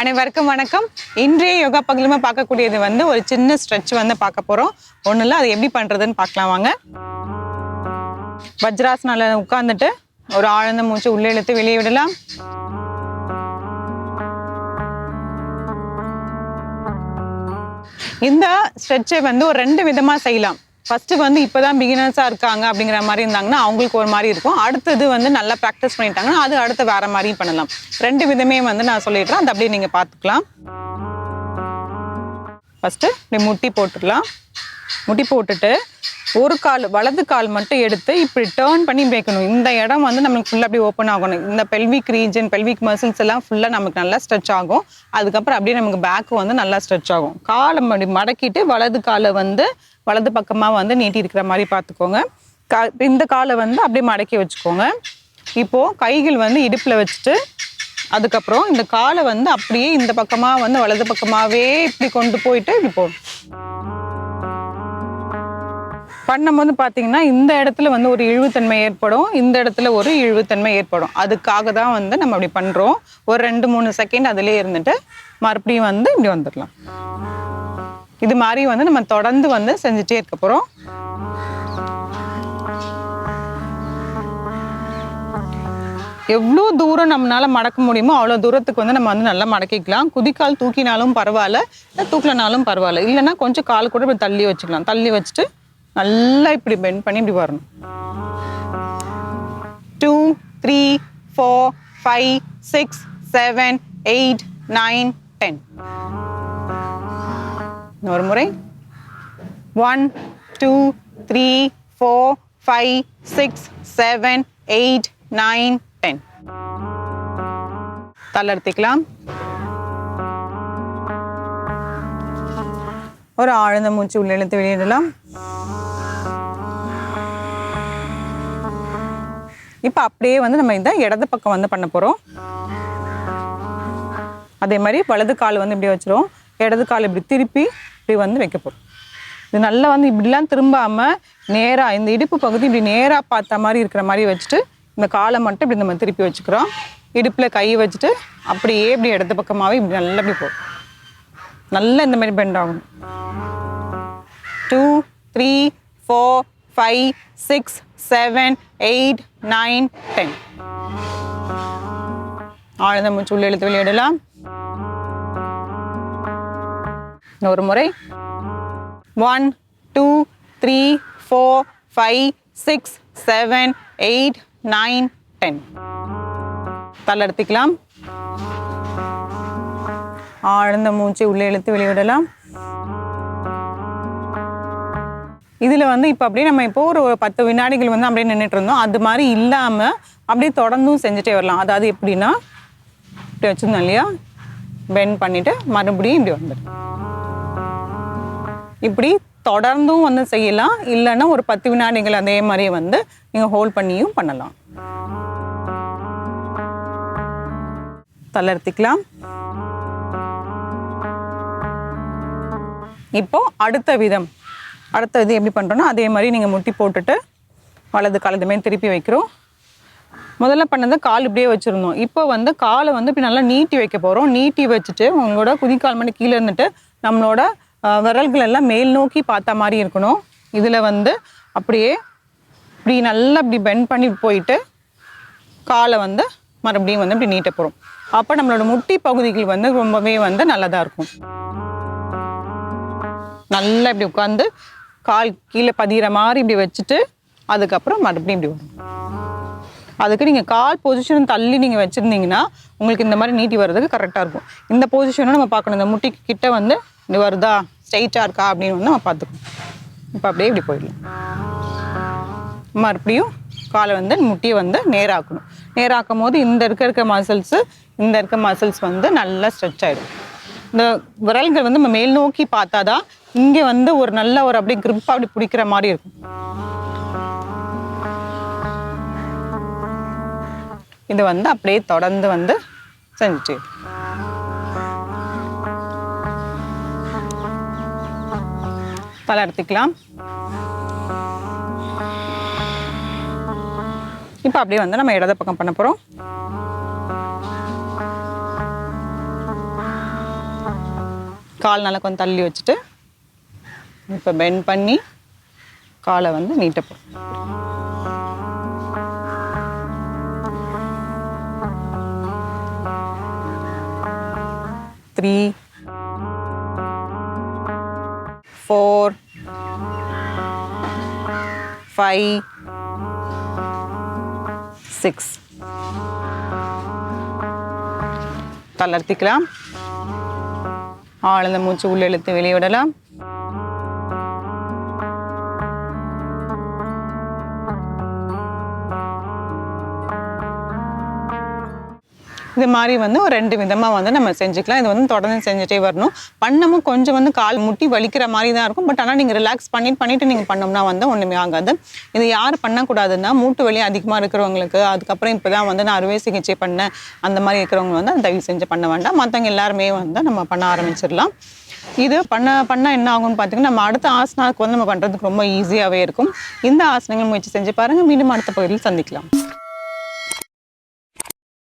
அனைவருக்கும் வணக்கம். இன்றைய யோகா பகுதியில பார்க்கக்கூடியது வந்து ஒரு சின்ன ஸ்ட்ரெச் வந்து பார்க்க போறோம். ஒன்றும் இல்லை, அது எப்படி பண்றதுன்னு பார்க்கலாம் வாங்க. வஜ்ராசனால உட்கார்ந்துட்டு ஒரு ஆழ்ந்த மூச்சு உள்ளே இழுத்து வெளியே விடலாம். இந்த ஸ்ட்ரெச்சை வந்து ஒரு 2 விதமா செய்யலாம். ஃபர்ஸ்ட் வந்து இப்போதான் பிகினர்ஸா இருக்காங்க அப்படிங்கிற மாதிரி இருந்தாங்கன்னா அவங்களுக்கு ஒரு மாதிரி இருக்கும். அடுத்தது வந்து நல்லா ப்ராக்டிஸ் பண்ணிட்டாங்கன்னா அது அடுத்து வேற மாதிரி பண்ணலாம். 2 விதமே வந்து நான் சொல்லிடுறேன், அது அப்படியே நீங்க பார்த்துக்கலாம். ஃபர்ஸ்ட் இப்படி முட்டி போட்டுடலாம். முட்டி போட்டுட்டு ஒரு கால் வலது கால் மட்டும் எடுத்து இப்படி டேர்ன் பண்ணி வைக்கணும். இந்த இடம் வந்து நமக்கு ஃபுல்லாக அப்படியே ஓப்பன் ஆகணும். இந்த பெல்விக் ரீஜன், பெல்விக் மசில்ஸ் எல்லாம் ஃபுல்லாக நமக்கு நல்லா ஸ்ட்ரெச் ஆகும். அதுக்கப்புறம் அப்படியே நமக்கு பேக்கு வந்து நல்லா ஸ்ட்ரெச் ஆகும். காலை மடக்கிட்டு வலது காலை வந்து வலது பக்கமாக வந்து நீட்டி இருக்கிற மாதிரி பார்த்துக்கோங்க. இந்த காலை வந்து அப்படியே மடக்கி வச்சுக்கோங்க. இப்போது கைகள் வந்து இடுப்பில் வச்சுட்டு அதுக்கப்புறம் இந்த காலை வந்து அப்படியே இந்த பக்கமாக வந்து வலது பக்கமாகவே இப்படி கொண்டு போயிட்டு இப்படி போகணும். பண்ணும்போது பார்த்தீங்கன்னா இந்த இடத்துல வந்து ஒரு இழிவுத்தன்மை ஏற்படும், இந்த இடத்துல ஒரு இழிவுத்தன்மை ஏற்படும். அதுக்காக தான் வந்து நம்ம அப்படி பண்ணுறோம். ஒரு 2-3 செகண்ட் அதிலே இருந்துட்டு மறுபடியும் வந்து இப்படி வந்துடலாம். இது மாதிரி வந்து நம்ம தொடர்ந்து வந்து செஞ்சுட்டே இருக்க போகிறோம். எவ்வளோ தூரம் நம்மளால மடக்க முடியுமோ அவ்வளோ தூரத்துக்கு வந்து நம்ம வந்து நல்லா மடக்கிக்கலாம். குதிக்கால் தூக்கினாலும் பரவாயில்ல, இல்லை தூக்கினாலும் பரவாயில்ல. இல்லைன்னா கொஞ்சம் கால் கூட இப்படி தள்ளி வச்சுக்கலாம். தள்ளி வச்சுட்டு நல்லா இப்படி பெண்ட் பண்ணி இப்படி வரணும். 2 3 4 5 6 7 8 9 10. ஒரு முறை 1 2 3 4 5 6 7 8 9 10. தளர்த்திக்கலாம். ஒரு ஆழ்ந்த மூச்சு உள்ள இழுத்து வெளியிடலாம். இப்போ அப்படியே வந்து நம்ம இந்த இடது பக்கம் வந்து பண்ண போகிறோம். அதே மாதிரி வலது கால் வந்து இப்படி வச்சிரும். இடது கால் இப்படி திருப்பி இப்படி வந்து வைக்க போகிறோம். இது நல்லா வந்து இப்படிலாம் திரும்பாமல் நேராக இந்த இடுப்பு பகுதி இப்படி நேராக பார்த்த மாதிரி இருக்கிற மாதிரி வச்சுட்டு இந்த காலை மட்டும் இப்படி நம்ம திருப்பி வச்சுக்கிறோம். இடுப்பில் கை வச்சுட்டு அப்படியே இப்படி இடது பக்கமாகவே இப்படி நல்லா இப்படி போகும். நல்லா இந்த மாதிரி பெண்ட் ஆகணும். 2 3 4 5 6 7 8 9 10. ஆழ்ந்த மூச்சு உள்ள இழுத்து வெளியிடலாம். ஒரு முறை 1 2 3 4 5 6 7 8 9 10. தளர்த்திக்கலாம். ஆழ்ந்த மூச்சு உள்ளே இழுத்து வெளியிடலாம். இதில் வந்து இப்போ அப்படியே நம்ம இப்போ ஒரு 10 வினாடிகள் வந்து அப்படியே நின்றுட்டு இருந்தோம். அது மாதிரி இல்லாமல் அப்படியே தொடர்ந்தும் செஞ்சுட்டே வரலாம். அதாவது எப்படின்னா இப்படி வச்சுருந்தோம் இல்லையா, பெண்ட் பண்ணிவிட்டு மறுபடியும் இப்படி வந்துடும். இப்படி தொடர்ந்தும் வந்து செய்யலாம். இல்லைன்னா ஒரு 10 வினாடிகள் அதே மாதிரியே வந்து நீங்கள் ஹோல்ட் பண்ணியும் பண்ணலாம். தளர்த்திக்கலாம். இப்போ அடுத்த இது எப்படி பண்ணுறோன்னா அதே மாதிரி நீங்கள் முட்டி போட்டுட்டு வலது கால் இதுமே திருப்பி வைக்கிறோம். முதல்ல பண்ணது கால் இப்படியே வச்சுருந்தோம். இப்போ வந்து காலை வந்து இப்படி நல்லா நீட்டி வைக்க போகிறோம். நீட்டி வச்சுட்டு உங்களோட குதிக்கால் மட்டும் கீழே இருந்துட்டு நம்மளோட விரல்கள் எல்லாம் மேல் நோக்கி பார்த்த மாதிரி இருக்கணும். இதில் வந்து அப்படியே இப்படி நல்லா இப்படி பெண்ட் பண்ணி போயிட்டு காலை வந்து மறுபடியும் வந்து இப்படி நீட்ட போகிறோம். அப்போ நம்மளோட முட்டி பகுதிகள் வந்து ரொம்பவே வந்து நல்லதாக இருக்கும். நல்லா இப்படி உட்காந்து கால் கீழே பதிகிற மாதிரி இப்படி வச்சுட்டு அதுக்கப்புறம் மறுபடியும் இப்படி வரும். அதுக்கு நீங்கள் கால் பொசிஷன் தள்ளி நீங்கள் வச்சுருந்தீங்கன்னா உங்களுக்கு இந்த மாதிரி நீட்டி வர்றதுக்கு கரெக்டாக இருக்கும். இந்த பொசிஷனும் நம்ம பார்க்கணும். இந்த முட்டி கிட்ட வந்து இப்படி வருதா, ஸ்ட்ரைட்டாக இருக்கா அப்படின்னு வந்து நம்ம பார்த்துக்கணும். இப்போ அப்படியே இப்படி போயிடலாம். மறுபடியும் காலை வந்து முட்டியை வந்து நேராக்கணும். நேராக்கும் போது இந்த இருக்க மசில்ஸ் வந்து நல்லா ஸ்ட்ரெச் ஆகிடும். இந்த விரல்கள் வந்து நம்ம மேல் நோக்கி பார்த்தாதான் இங்கே வந்து ஒரு நல்ல ஒரு அப்படியே கிரிப்பாக அப்படி பிடிக்கிற மாதிரி இருக்கும். இது வந்து அப்படியே தொடர்ந்து வந்து செஞ்சுட்டு தளர்த்திக்கலாம். இப்போ அப்படியே வந்து நம்ம இடது பக்கம் பண்ண போகிறோம். கால் நல்லா கொஞ்சம் தள்ளி வச்சுட்டு இப்போ பெண்ட் பண்ணி காலை வந்து நீட்ட போடும். 3 4 5 6 தளர்த்திக்கலாம். ஆழ்ந்த மூச்சு உள்ள இழுத்து வெளியே விடலாம். இது மாதிரி வந்து ஒரு 2 விதமாக வந்து நம்ம செஞ்சுக்கலாம். இது வந்து தொடர்ந்து செஞ்சுட்டே வரணும். பண்ணமும் கொஞ்சம் வந்து கால் முட்டி வலிக்கிற மாதிரி தான் இருக்கும். பட் ஆனால் நீங்கள் ரிலாக்ஸ் பண்ணிட்டு நீங்கள் பண்ணோம்னா வந்து ஒன்றுமே ஆகாது. இது யார் பண்ணக்கூடாதுன்னா மூட்டு வலி அதிகமாக இருக்கிறவங்களுக்கு, அதுக்கப்புறம் இப்போ தான் வந்து நான் அறுவை சிகிச்சை பண்ணேன் அந்த மாதிரி இருக்கிறவங்க வந்து தயவு செஞ்சு பண்ண வேண்டாம். மற்றவங்க எல்லாருமே வந்து நம்ம பண்ண ஆரம்பிச்சிடலாம். இது பண்ண என்ன ஆகும்னு பார்த்தீங்கன்னா நம்ம அடுத்த ஆசனாவுக்கு வந்து நம்ம பண்ணுறதுக்கு ரொம்ப ஈஸியாகவே இருக்கும். இந்த ஆசனங்கள் முயற்சி செஞ்சு பாருங்கள். மீண்டும் அடுத்த பகுதியில் சந்திக்கலாம்.